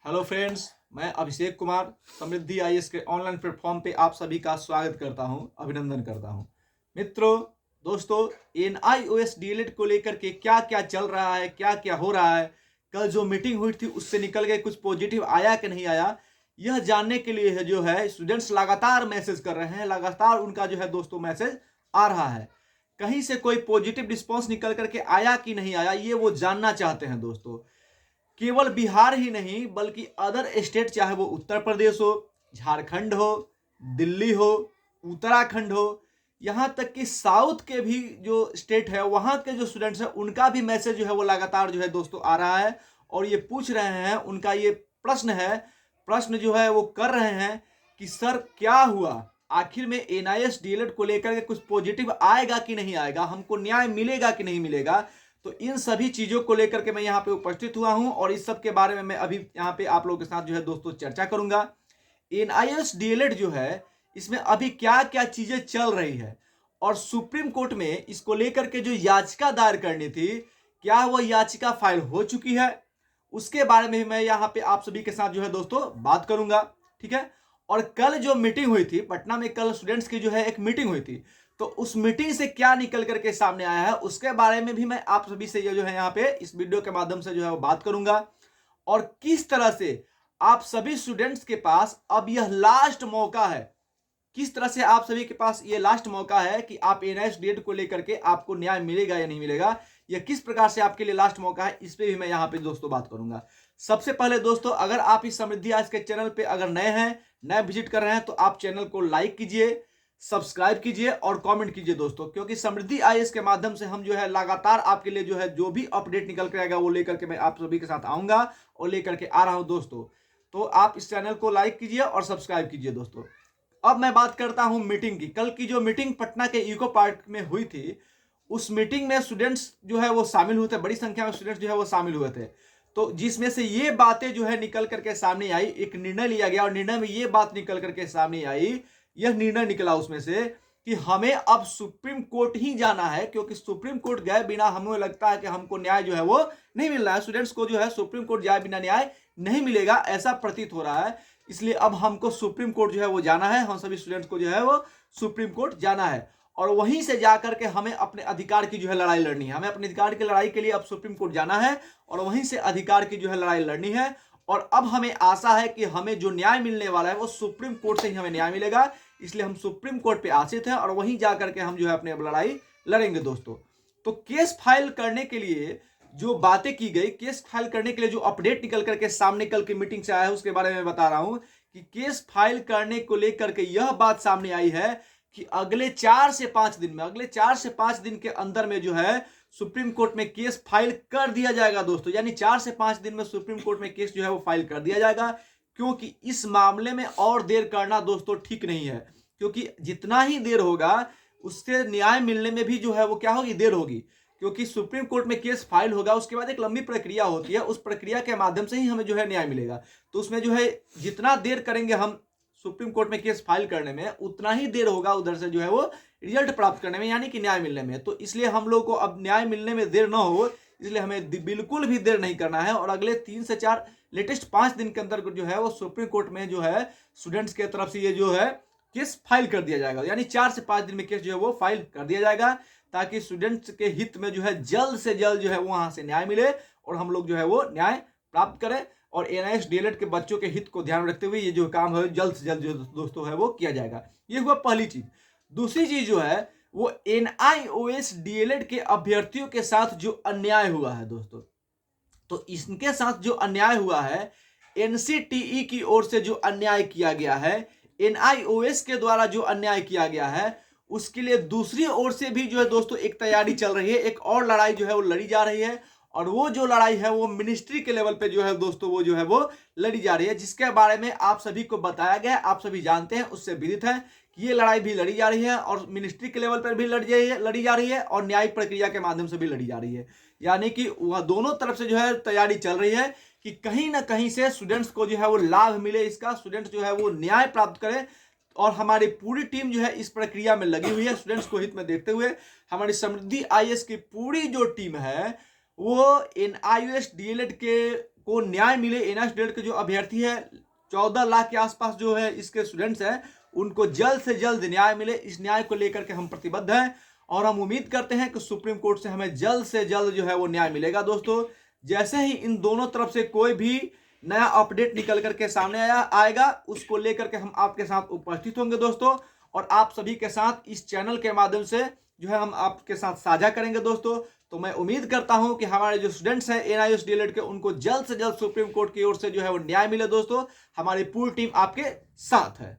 Hello friends, मैं अभिषेक कुमार समृद्धि IAS के online platform पे आप सभी का स्वागत करता हूं, अभिनंदन करता हूं। मित्रों, दोस्तों, एनआईओएस डीएलएड को लेकर के क्या क्या चल रहा है, क्या क्या हो रहा है, कल जो मीटिंग हुई थी उससे निकल के कुछ पॉजिटिव आया कि नहीं आया, यह जानने के लिए जो है स्टूडेंट्स लगातार मैसेज कर रहे हैं। लगातार उनका जो है दोस्तों मैसेज आ रहा है। कहीं से कोई पॉजिटिव रिस्पॉन्स निकल करके आया कि नहीं आया, ये वो जानना चाहते हैं दोस्तों। केवल बिहार ही नहीं बल्कि अदर स्टेट, चाहे वो उत्तर प्रदेश हो, झारखंड हो, दिल्ली हो, उत्तराखंड हो, यहाँ तक कि साउथ के भी जो स्टेट है वहाँ के जो स्टूडेंट्स हैं उनका भी मैसेज जो है वो लगातार जो है दोस्तों आ रहा है। और ये पूछ रहे हैं, उनका ये प्रश्न जो है वो कर रहे हैं कि सर क्या हुआ, आखिर में एनआईएस डीएलएड को लेकर के कुछ पॉजिटिव आएगा कि नहीं आएगा, हमको न्याय मिलेगा कि नहीं मिलेगा। तो इन सभी चीजों को लेकर के मैं यहाँ पे उपस्थित हुआ हूँ और इस सब के बारे में मैं अभी यहाँ पे आप लोगों के साथ जो है दोस्तों चर्चा करूंगा। एनआईएस डीएलएड जो है, इसमें अभी क्या क्या चीजें चल रही है और सुप्रीम कोर्ट में इसको लेकर के जो याचिका दायर करनी थी, क्या वह याचिका फाइल हो चुकी है, उसके बारे में भी मैं यहाँ पे आप सभी के साथ जो है दोस्तों बात करूंगा। ठीक है। और कल जो मीटिंग हुई थी पटना में, कल स्टूडेंट्स की जो है एक मीटिंग हुई थी, तो उस मीटिंग से क्या निकल करके सामने आया है उसके बारे में भी मैं आप सभी से ये जो है यहाँ पे इस वीडियो के माध्यम से जो है वो बात करूंगा। और किस तरह से आप सभी स्टूडेंट्स के पास अब यह लास्ट मौका है, किस तरह से आप सभी के पास ये लास्ट मौका है कि आप एनआईएस डीएलएड को लेकर के आपको न्याय मिलेगा या नहीं मिलेगा, या किस प्रकार से आपके लिए लास्ट मौका है, इस पे भी मैं यहाँ पे दोस्तों बात करूंगा। सबसे पहले दोस्तों, अगर आप इस समृद्धि आज के चैनल पे अगर नए हैं, नए विजिट कर रहे हैं, तो आप चैनल को लाइक कीजिए, सब्सक्राइब कीजिए और कमेंट कीजिए दोस्तों, क्योंकि समृद्धि आईएएस के माध्यम से हम जो है लगातार आपके लिए जो है जो भी अपडेट निकल कर आएगा वो लेकर के मैं आप सभी के साथ आऊंगा और लेकर के आ रहा हूं दोस्तों। तो आप इस चैनल को लाइक कीजिए और सब्सक्राइब कीजिए दोस्तों। अब मैं बात करता हूं मीटिंग की। कल की जो मीटिंग पटना के इको पार्क में हुई थी, उस मीटिंग में स्टूडेंट्स जो है वो शामिल हुए थे, बड़ी संख्या में स्टूडेंट्स जो है वो शामिल हुए थे। तो जिसमें से ये बातें जो है निकल करके सामने आई, एक निर्णय लिया गया और निर्णय में ये बात निकल करके सामने आई, यह निर्णय निकला उसमें से कि हमें अब सुप्रीम कोर्ट ही जाना है, क्योंकि सुप्रीम कोर्ट गए बिना हमें लगता है कि हमको न्याय जो है वो नहीं मिल रहा है। स्टूडेंट्स को जो है सुप्रीम कोर्ट जाए बिना न्याय नहीं मिलेगा, ऐसा प्रतीत हो रहा है। इसलिए अब हमको सुप्रीम कोर्ट जो है वो जाना है, हम सभी स्टूडेंट्स को जो है वो सुप्रीम कोर्ट जाना है और वहीं से जाकर के हमें अपने अधिकार की जो है लड़ाई लड़नी है। हमें अपने अधिकार की लड़ाई के लिए अब सुप्रीम कोर्ट जाना है और वहीं से अधिकार की जो है लड़ाई लड़नी है। और अब हमें आशा है कि हमें जो न्याय मिलने वाला है वो सुप्रीम कोर्ट से ही हमें न्याय मिलेगा। इसलिए हम सुप्रीम कोर्ट पे आश्रित हैं और वहीं जाकर के हम जो है अपने लड़ाई लड़ेंगे दोस्तों। तो केस फाइल करने के लिए जो बातें की गई, केस फाइल करने के लिए जो अपडेट निकल करके सामने कल की मीटिंग से आया है, उसके बारे में बता रहा हूं कि केस फाइल करने को लेकर के यह बात सामने आई है कि अगले 4 से 5 दिन में, अगले 4 से 5 दिन के अंदर में जो है सुप्रीम कोर्ट में केस फाइल कर दिया जाएगा दोस्तों। यानी 4 से 5 दिन में सुप्रीम कोर्ट में केस जो है वो फाइल कर दिया जाएगा, क्योंकि इस मामले में और देर करना दोस्तों ठीक नहीं है। क्योंकि जितना ही देर होगा उससे न्याय मिलने में भी जो है वो क्या होगी, देर होगी। क्योंकि सुप्रीम कोर्ट में केस फाइल होगा, उसके बाद एक लंबी प्रक्रिया होती है, उस प्रक्रिया के माध्यम से ही हमें जो है न्याय मिलेगा। तो उसमें जो है जितना देर करेंगे हम सुप्रीम कोर्ट में केस फाइल करने में, उतना ही देर होगा उधर से जो है वो रिजल्ट प्राप्त करने में, यानी कि न्याय मिलने में। तो इसलिए हम लोग को अब न्याय मिलने में देर ना हो, इसलिए हमें बिल्कुल भी देर नहीं करना है और अगले 3 से 4 लेटेस्ट 5 दिन के अंदर जो है वो सुप्रीम कोर्ट में जो है स्टूडेंट्स के तरफ से ये जो है केस फाइल कर दिया जाएगा। यानी 4 से 5 दिन में केस जो है वो फाइल कर दिया जाएगा, ताकि स्टूडेंट्स के हित में जो है जल्द से जल्द जो है वहां से न्याय मिले और हम लोग जो है वो न्याय प्राप्त करें। और एनआईएस डीएलएड के बच्चों के हित को ध्यान में रखते हुए ये जो काम है जल्द से जल्द जो दोस्तों है वो किया जाएगा। ये हुआ पहली चीज। दूसरी चीज जो है वो एनआईओएस डीएलएड के अभ्यर्थियों के साथ जो अन्याय हुआ है दोस्तों, तो इनके साथ जो अन्याय हुआ है, एनसीटीई की ओर से जो अन्याय किया गया है, एनआईओएस के द्वारा जो अन्याय किया गया है, उसके लिए दूसरी ओर से भी जो है दोस्तों एक तैयारी चल रही है, एक और लड़ाई जो है वो लड़ी जा रही है। और वो जो लड़ाई है वो मिनिस्ट्री के लेवल पे जो है दोस्तों वो जो है वो लड़ी जा रही है, जिसके बारे में आप सभी को बताया गया, आप सभी जानते हैं, उससे विदित है कि ये लड़ाई भी लड़ी जा रही है और मिनिस्ट्री के लेवल पर भी लड़ी जा रही है और न्यायिक प्रक्रिया के माध्यम से भी लड़ी जा रही है। यानी कि वह दोनों तरफ से जो है तैयारी चल रही है कि कहीं ना कहीं से स्टूडेंट्स को जो है वो लाभ मिले, इसका स्टूडेंट्स जो है वो न्याय प्राप्त करें। और हमारी पूरी टीम जो है इस प्रक्रिया में लगी हुई है, स्टूडेंट्स को हित में देखते हुए हमारी समृद्धि आईएएस की पूरी जो टीम है वो एनआईओएस डीएलएड के को न्याय मिले, एनआईओएस डीएलएड के जो अभ्यर्थी है 14 लाख के आसपास जो है इसके स्टूडेंट्स हैं, उनको जल्द से जल्द न्याय मिले। इस न्याय को लेकर के हम प्रतिबद्ध हैं और हम उम्मीद करते हैं कि सुप्रीम कोर्ट से हमें जल्द से जल्द जो है वो न्याय मिलेगा। दोस्तों, जैसे ही इन दोनों तरफ से कोई भी नया अपडेट निकल करके सामने आएगा, उसको लेकर के हम आपके साथ उपस्थित होंगे दोस्तों, और आप सभी के साथ इस चैनल के माध्यम से जो है हम आपके साथ साझा करेंगे दोस्तों। तो मैं उम्मीद करता हूं कि हमारे जो स्टूडेंट्स हैं एनआईओएस डीएलएड के, उनको जल्द से जल्द सुप्रीम कोर्ट की ओर से जो है वो न्याय मिले दोस्तों। हमारी पूरी टीम आपके साथ है।